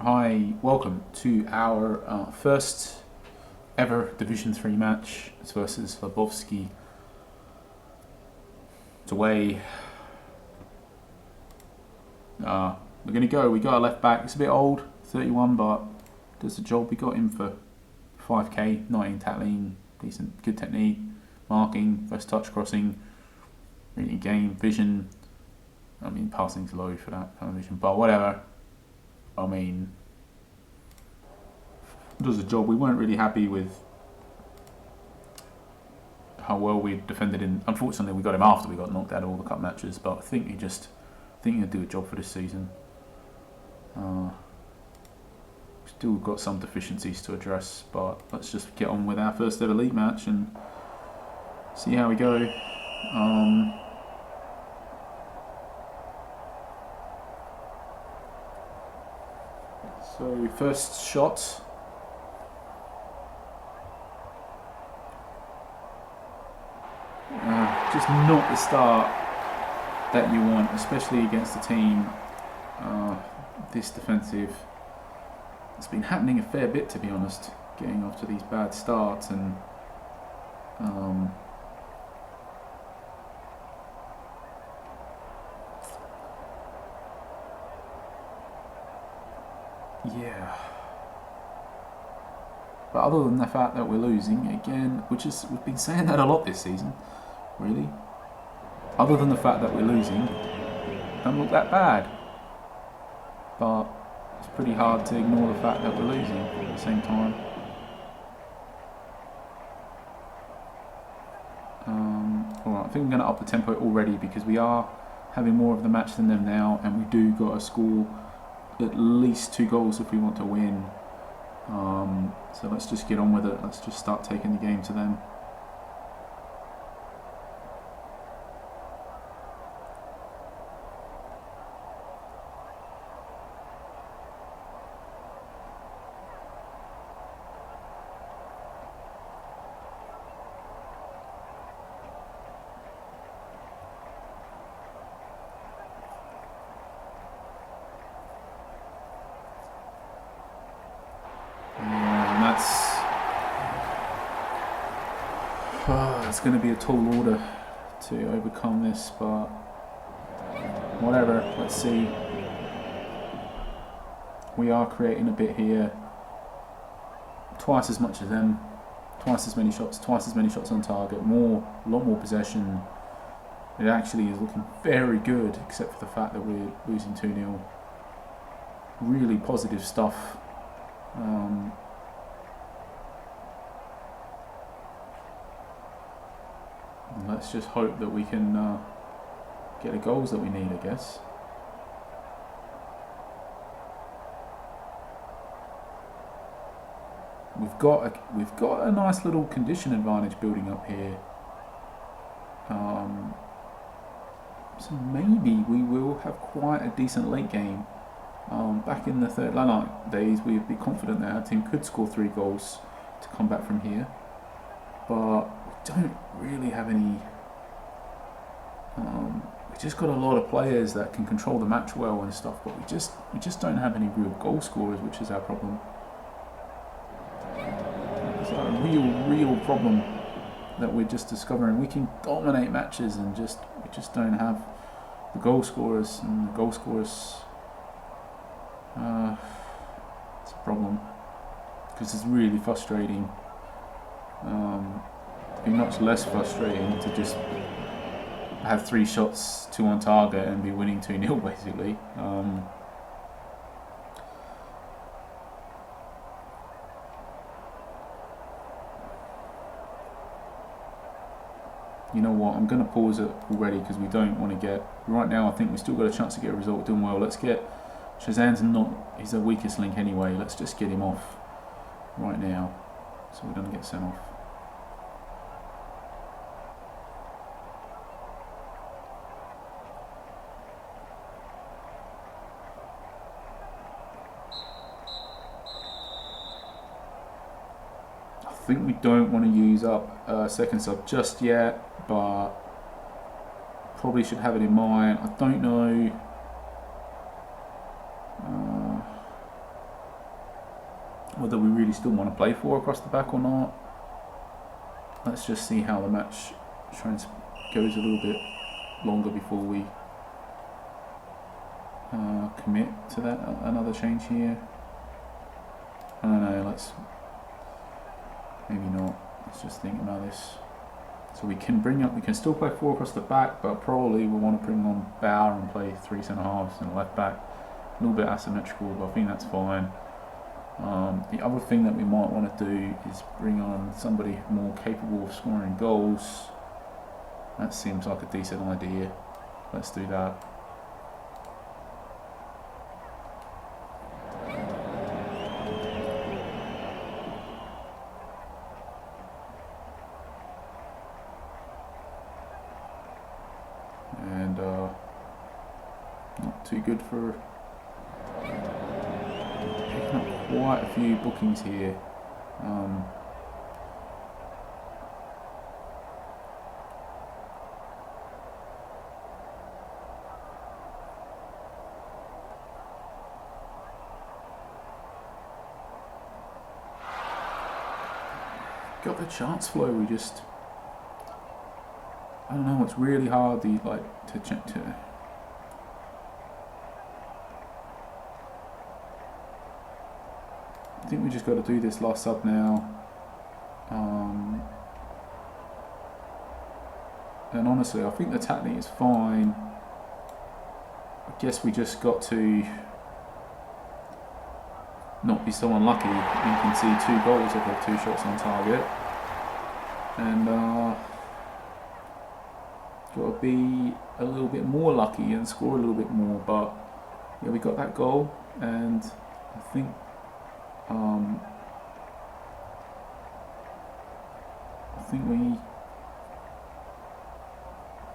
Hi, welcome to our first ever Division 3 match. It's versus Lebowski. It's away. We're going to go. We got our left back. It's a bit old, 31, but does the job. We got him for 5k, 19 tackling, decent, good technique, marking, first touch, crossing, reading game, vision. I mean, passing's low for that kind of vision, but whatever. I mean, does the job. We weren't really happy with how well we defended in. Unfortunately, we got him after we got knocked out of all the cup matches, but I think he'll do a job for this season. Still got some deficiencies to address, but let's just get on with our first ever league match and see how we go. So first shot. Just not the start that you want, especially against a team this defensive. It's been happening a fair bit, to be honest, getting off to these bad starts, and yeah. But other than the fact that we're losing again, we've been saying that a lot this season, really. Other than the fact that we're losing, don't look that bad. But it's pretty hard to ignore the fact that we're losing at the same time. Alright, I think I'm going to up the tempo already because we are having more of the match than them now, and we do got to score at least 2 goals if we want to win. So let's just get on with it. Let's just start taking the game to them. It's going to be a tall order to overcome this, but whatever, let's see. We are creating a bit here. Twice as much as them, twice as many shots on target, a lot more possession. It actually is looking very good, except for the fact that we're losing 2-0. Really positive stuff. Let's just hope that we can get the goals that we need, I guess. We've got a nice little condition advantage building up here. So maybe we will have quite a decent late game. Back in the third line days, we'd be confident that our team could score 3 goals to come back from here. But we don't really have any. We just got a lot of players that can control the match well and stuff, but we just don't have any real goal scorers, which is our problem. It's a real problem that we're just discovering. We can dominate matches and we just don't have the goal scorers, and the goal scorers. It's a problem because it's really frustrating. It'd be much less frustrating to just have 3 shots, 2 on target, and be winning 2-0 basically. You know what? I'm going to pause it already because we don't want to get. Right now, I think we still got a chance to get a result. Doing well. Let's get. Shazam's he's the weakest link anyway. Let's just get him off right now, so we don't get sent off. I think we don't want to use up second sub just yet, but probably should have it in mind. I don't know. whether we really still want to play 4 across the back or not. Let's just see how the match goes a little bit longer before we commit to that. Another change here. I don't know, maybe not. Let's just think about this. So we can still play 4 across the back, but probably we want to bring on Bauer and play 3 centre halves and a left back. A little bit asymmetrical, but I think that's fine. The other thing that we might want to do is bring on somebody more capable of scoring goals. That seems like a decent idea. Let's do that. And not too good for picking up quite a few bookings here. Got the chance flow, we just, I don't know, it's really hard to I think we just got to do this last sub now. And honestly, I think the technique is fine. I guess we just got to not be so unlucky. You can see 2 goals of the 2 shots on target. And got to be a little bit more lucky and score a little bit more. But yeah, we got that goal, and I think we,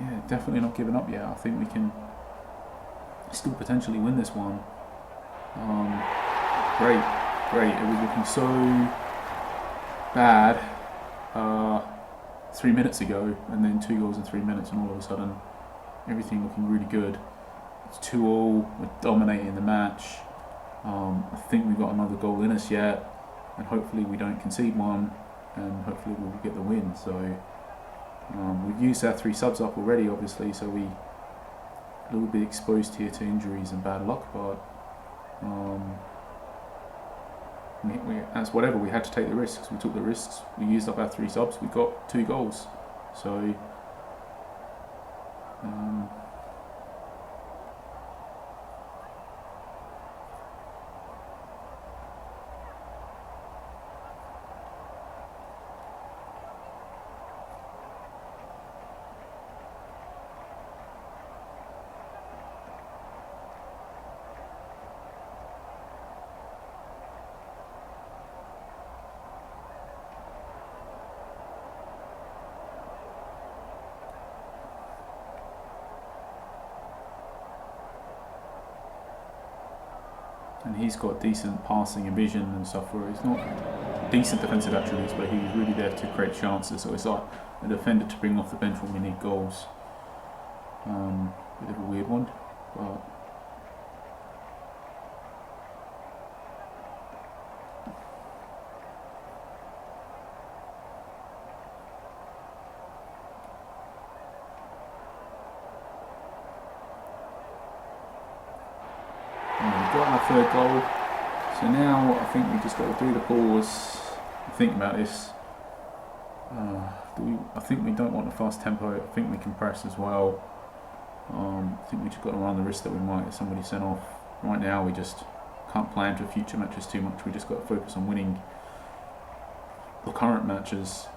yeah, definitely not giving up yet. I think we can still potentially win this one. Great. It was looking so bad 3 minutes ago, and then 2 goals in 3 minutes, and all of a sudden everything looking really good. It's 2-2. We're dominating the match. I think we've got another goal in us yet, and hopefully we don't concede one, and hopefully we'll get the win. So we've used our 3 subs up already, obviously, so we a little bit exposed here to injuries and bad luck, but as whatever, we had to take the risks. We took the risks. We used up our 3 subs. We got 2 goals. So and he's got decent passing and vision and stuff where he's not decent defensive attributes, but he's really there to create chances. So it's like a defender to bring off the bench when we need goals. Bit of a weird one, but got our 3rd goal. So now I think we just got to do the pause and think about this. I think we don't want a fast tempo. I think we can press as well. I think we just got to run the risk that we might get somebody sent off. Right now we just can't plan for future matches too much. We just got to focus on winning the current matches.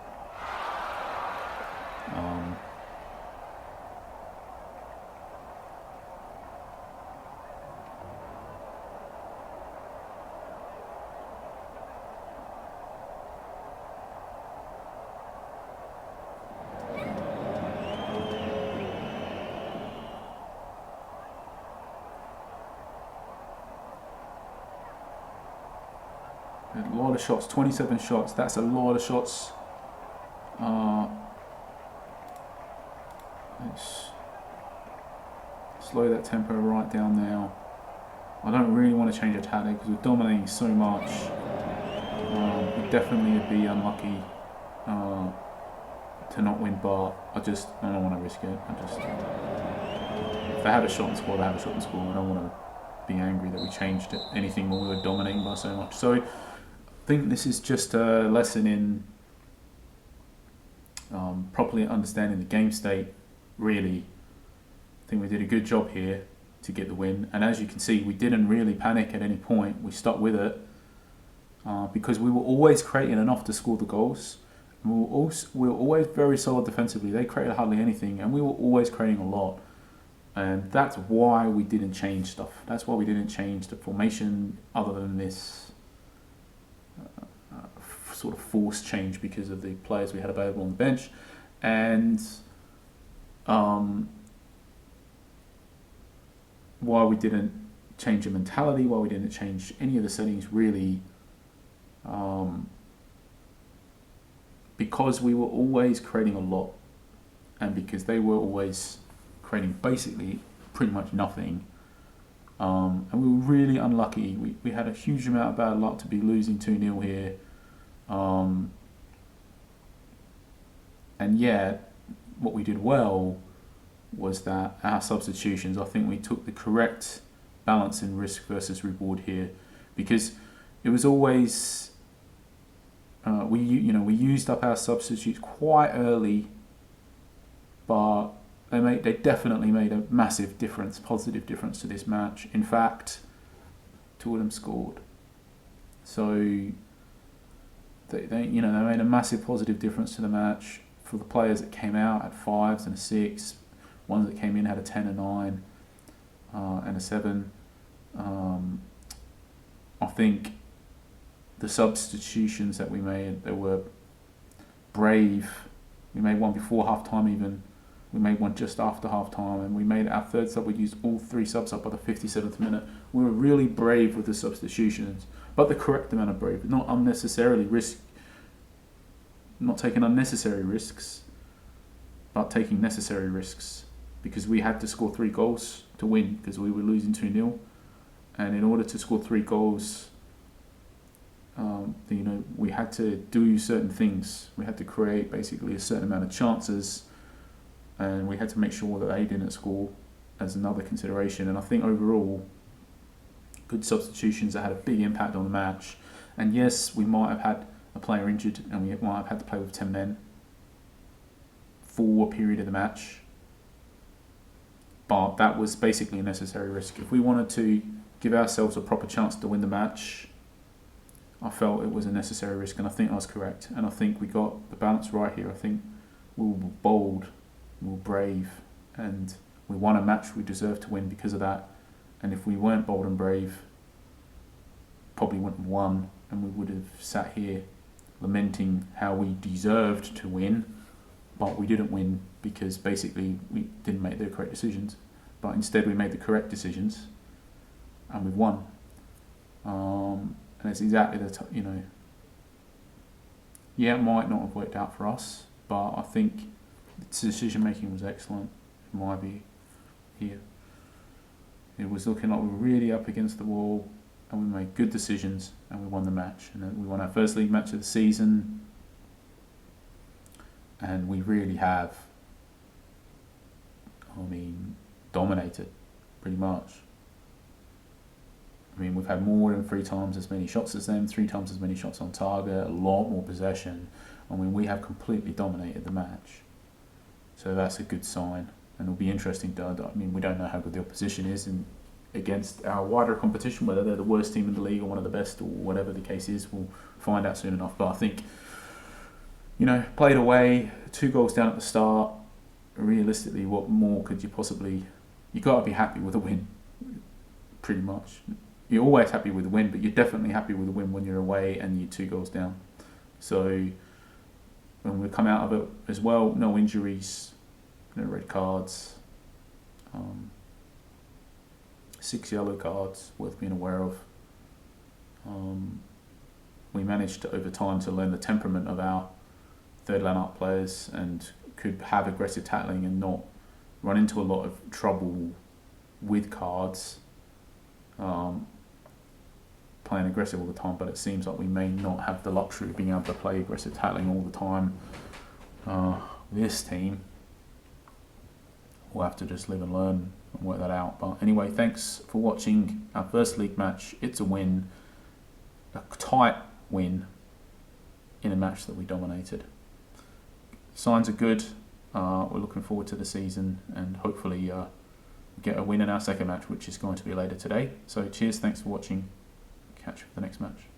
A lot of shots, 27 shots, that's a lot of shots. Let's slow that tempo right down now. I don't really want to change our tactic because we're dominating so much. We'd definitely be unlucky to not win, but I don't want to risk it. If they had a shot and score, they had a shot and score. I don't want to be angry that we changed anything when we were dominating by so much. So I think this is just a lesson in properly understanding the game state. Really, I think we did a good job here to get the win. And as you can see, we didn't really panic at any point. We stuck with it because we were always creating enough to score the goals. We were always very solid defensively. They created hardly anything, and we were always creating a lot. And that's why we didn't change stuff. That's why we didn't change the formation, other than this sort of forced change because of the players we had available on the bench. And why we didn't change the mentality, why we didn't change any of the settings, really. Because we were always creating a lot, and because they were always creating basically pretty much nothing, and we were really unlucky. We had a huge amount of bad luck to be losing 2-0 here, and yeah, what we did well was that our substitutions, I think we took the correct balance in risk versus reward here, because it was always we used up our substitutes quite early, but they definitely made a massive difference, positive difference to this match. In fact, two of them scored, so they made a massive positive difference to the match. For the players that came out at 5s and a 6, ones that came in had a 10, a 9, and a 7. I think the substitutions that we made, they were brave. We made one before half time even. We made one just after half time, and we made our third sub. We used all 3 subs up by the 57th minute. We were really brave with the substitutions, but the correct amount of brave, not taking unnecessary risks, but taking necessary risks, because we had to score 3 goals to win, because we were losing 2-0, and in order to score 3 goals, we had to do certain things. We had to create basically a certain amount of chances, and we had to make sure that they didn't score as another consideration. And I think overall, good substitutions that had a big impact on the match. And yes, we might have had a player injured, and we might have had to play with 10 men for a period of the match, but that was basically a necessary risk. If we wanted to give ourselves a proper chance to win the match, I felt it was a necessary risk, and I think I was correct. And I think we got the balance right here. I think we were bold, we were brave, and we won a match we deserved to win because of that. And if we weren't bold and brave, probably wouldn't have won, and we would have sat here lamenting how we deserved to win, but we didn't win because basically we didn't make the correct decisions. But instead we made the correct decisions, and we've won. And it's exactly it might not have worked out for us, but I think the decision making was excellent in my view here. It was looking like we were really up against the wall, and we made good decisions, and we won the match. And we won our first league match of the season, and we really have, dominated pretty much. We've had more than 3 times as many shots as them, 3 times as many shots on target, a lot more possession. We have completely dominated the match. So that's a good sign, and it'll be interesting. We don't know how good the opposition is against our wider competition, whether they're the worst team in the league or one of the best, or whatever the case is. We'll find out soon enough. But I think, played away, 2 goals down at the start. Realistically, what more could you possibly... You got to be happy with a win, pretty much. You're always happy with a win, but you're definitely happy with a win when you're away and you're 2 goals down. So when we come out of it as well, no injuries, no red cards, 6 yellow cards worth being aware of. We managed to, over time, to learn the temperament of our third line-up players, and could have aggressive tackling and not run into a lot of trouble with cards. playing aggressive all the time, but it seems like we may not have the luxury of being able to play aggressive tackling all the time. This team, we'll have to just live and learn and work that out. But anyway, thanks for watching our first league match. It's a win, a tight win in a match that we dominated. Signs are good. We're looking forward to the season and hopefully get a win in our second match, which is going to be later today. So cheers, thanks for watching. Catch you for the next match.